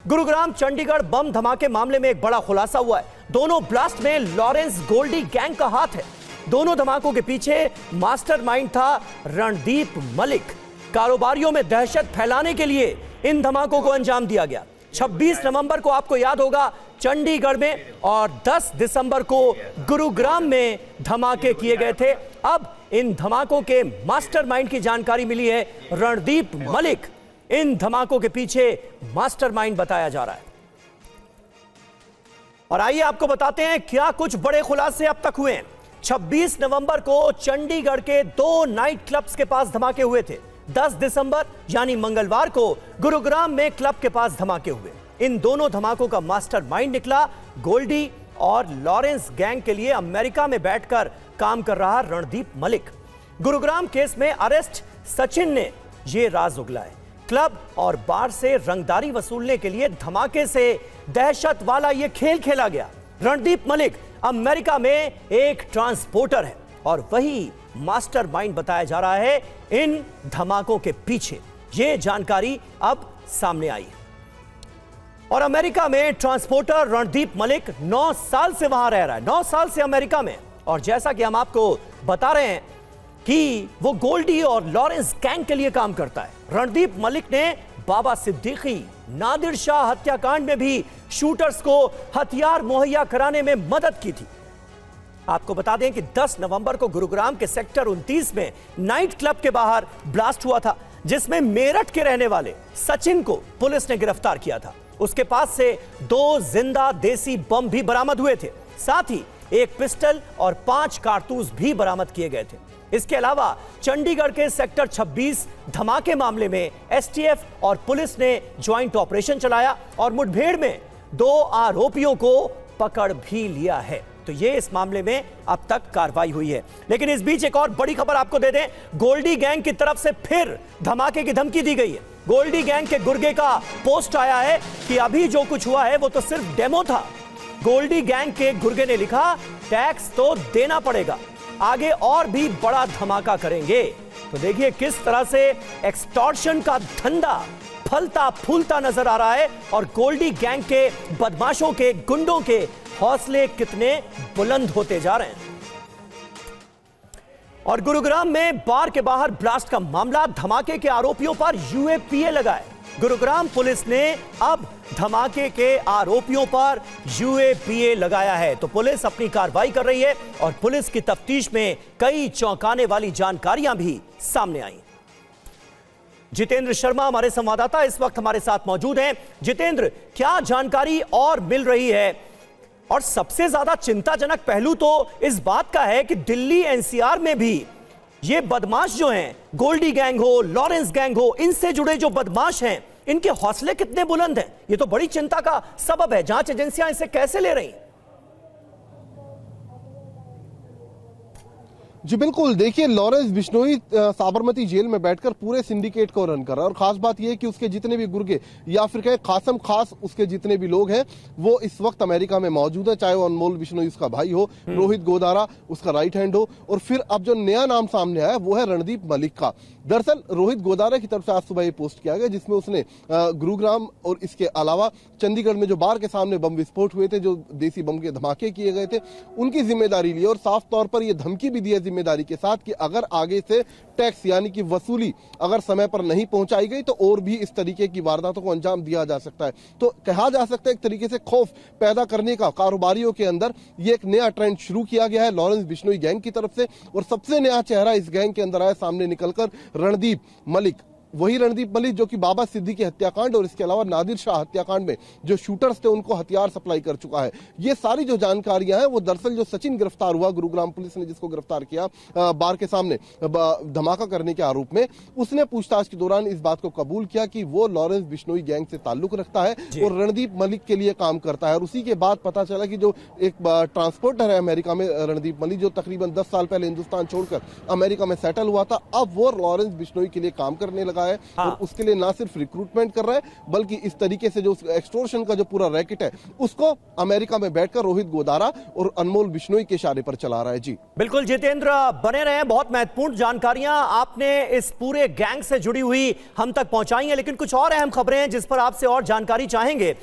गुरुग्राम चंडीगढ़ बम धमाके मामले में एक बड़ा खुलासा हुआ है। दोनों ब्लास्ट में लॉरेंस गोल्डी गैंग का हाथ है। दोनों धमाकों के पीछे मास्टरमाइंड था रणदीप मलिक। कारोबारियों में दहशत फैलाने के लिए इन धमाकों को अंजाम दिया गया। 26 नवंबर को आपको याद होगा चंडीगढ़ में और 10 दिसंबर को गुरुग्राम में धमाके किए गए थे। अब इन धमाकों के मास्टरमाइंड की जानकारी मिली है। रणदीप मलिक इन धमाकों के पीछे मास्टरमाइंड बताया जा रहा है। और आइए आपको बताते हैं क्या कुछ बड़े खुलासे अब तक हुए हैं। 26 नवंबर को चंडीगढ़ के 2 नाइट क्लब्स के पास धमाके हुए थे। 10 दिसंबर यानी मंगलवार को गुरुग्राम में क्लब के पास धमाके हुए। इन दोनों धमाकों का मास्टरमाइंड निकला गोल्डी और लॉरेंस गैंग के लिए अमेरिका में बैठकर काम कर रहा रणदीप मलिक। गुरुग्राम केस में अरेस्ट सचिन ने यह राज उगलाया। क्लब और बार से रंगदारी वसूलने के लिए धमाके से दहशत वाला यह खेल खेला गया। रणदीप मलिक अमेरिका में एक ट्रांसपोर्टर है और वही मास्टरमाइंड बताया जा रहा है इन धमाकों के पीछे। यह जानकारी अब सामने आई है। और अमेरिका में ट्रांसपोर्टर रणदीप मलिक 9 साल से वहां रह रहा है। 9 साल से अमेरिका में। और जैसा कि हम आपको बता रहे हैं कि वो गोल्डी और लॉरेंस गैंग के लिए काम करता है। रणदीप मलिक ने बाबा सिद्दीकी, नादिर शाह हत्याकांड में भी शूटर्स को हथियार मुहैया कराने में मदद की थी। आपको बता दें कि 10 नवंबर को गुरुग्राम के सेक्टर 29 में नाइट क्लब के बाहर ब्लास्ट हुआ था, जिसमें मेरठ के रहने वाले सचिन को पुलिस ने गिरफ्तार किया था। उसके पास से 2 जिंदा देसी बम भी बरामद हुए थे। साथ ही एक पिस्टल और 5 कारतूस भी बरामद किए गए थे। इसके अलावा चंडीगढ़ के सेक्टर 26 धमाके मामले में एसटीएफ और पुलिस ने ज्वाइंट ऑपरेशन चलाया और मुठभेड़ में 2 आरोपियों को पकड़ भी लिया है। तो ये इस मामले में अब तक कार्रवाई हुई है। लेकिन इस बीच एक और बड़ी खबर आपको दे दें। गोल्डी गैंग की तरफ से फिर धमाके की धमकी दी गई है। गोल्डी गैंग के गुर्गे का पोस्ट आया है कि अभी जो कुछ हुआ है वो तो सिर्फ डेमो था। गोल्डी गैंग के गुर्गे ने लिखा, टैक्स तो देना पड़ेगा, आगे और भी बड़ा धमाका करेंगे। तो देखिए किस तरह से एक्सटॉर्शन का धंधा फलता फूलता नजर आ रहा है और गोल्डी गैंग के बदमाशों के गुंडों के हौसले कितने बुलंद होते जा रहे हैं। और गुरुग्राम में बार के बाहर ब्लास्ट का मामला, धमाके के आरोपियों पर यूएपीए लगाए। गुरुग्राम पुलिस ने अब धमाके के आरोपियों पर यूएपीए लगाया है। तो पुलिस अपनी कार्रवाई कर रही है और पुलिस की तफ्तीश में कई चौंकाने वाली जानकारियां भी सामने आई। जितेंद्र शर्मा हमारे संवाददाता इस वक्त हमारे साथ मौजूद हैं। जितेंद्र, क्या जानकारी और मिल रही है? और सबसे ज्यादा चिंताजनक पहलू तो इस बात का है कि दिल्ली एनसीआर में भी ये बदमाश जो हैं, गोल्डी गैंग हो, लॉरेंस गैंग हो, इनसे जुड़े जो बदमाश हैं, इनके हौसले कितने बुलंद हैं। ये तो बड़ी चिंता का सबब है। जांच एजेंसियां इसे कैसे ले रही हैं? जी बिल्कुल, देखिए लॉरेंस बिश्नोई साबरमती जेल में बैठकर पूरे सिंडिकेट को रन कर रहा है। और खास बात यह है कि उसके जितने भी गुर्गे या फिर कहे खासम खास उसके जितने भी लोग हैं वो इस वक्त अमेरिका में मौजूद है। चाहे वो अनमोल बिश्नोई उसका भाई हो, रोहित गोदारा उसका राइट हैंड हो, और फिर अब जो नया नाम सामने आया वो है रणदीप मलिक का। दरअसल रोहित गोदारा की तरफ से आज सुबह ये पोस्ट किया गया जिसमें उसने गुरुग्राम और इसके अलावा चंडीगढ़ में जो बार के सामने बम विस्फोट हुए थे, जो देसी बम के धमाके किए गए थे, उनकी जिम्मेदारी ली और साफ तौर पर यह धमकी भी दी है जिम्मेदारी के साथ कि अगर आगे से टैक्स यानी कि वसूली अगर समय पर नहीं पहुंचाई गई तो और भी इस तरीके की वारदातों को अंजाम दिया जा सकता है। तो कहा जा सकता है एक तरीके से खौफ पैदा करने का कारोबारियों के अंदर ये एक नया ट्रेंड शुरू किया गया है लॉरेंस बिश्नोई गैंग की तरफ से। और सबसे नया चेहरा इस गैंग के अंदर आया सामने निकलकर रणदीप मलिक। वही रणदीप मलिक जो कि बाबा सिद्दीकी हत्याकांड और इसके अलावा नादिर शाह हत्याकांड में जो शूटर्स थे उनको हथियार सप्लाई कर चुका है। ये सारी जो जानकारियां हैं वो दरअसल जो सचिन गिरफ्तार हुआ, गुरुग्राम पुलिस ने जिसको गिरफ्तार किया बार के सामने धमाका करने के आरोप में, उसने पूछताछ के दौरान इस बात को कबूल किया कि वो लॉरेंस बिश्नोई गैंग से ताल्लुक रखता है और रणदीप मलिक के लिए काम करता है। और उसी के बाद पता चला कि जो एक ट्रांसपोर्टर है अमेरिका में रणदीप मलिक, जो तकरीबन 10 साल पहले हिंदुस्तान छोड़कर अमेरिका में सेटल हुआ था, अब वो लॉरेंस बिश्नोई के लिए काम करने लगा है। और उसके लिए ना सिर्फ रिक्रूटमेंट कर रहा है बल्कि इस तरीके से जो एक्सटोर्शन का जो पूरा रैकेट है उसको अमेरिका में बैठकर रोहित गोदारा और अनमोल बिश्नोई के इशारे पर चला रहा है। जी बिल्कुल जितेंद्र, बने रहे। बहुत महत्वपूर्ण जानकारियां आपने इस पूरे गैंग से जुड़ी हुई हम तक पहुंचाई हैं, लेकिन कुछ और अहम खबरें हैं जिस पर आपसे और जानकारी चाहेंगे।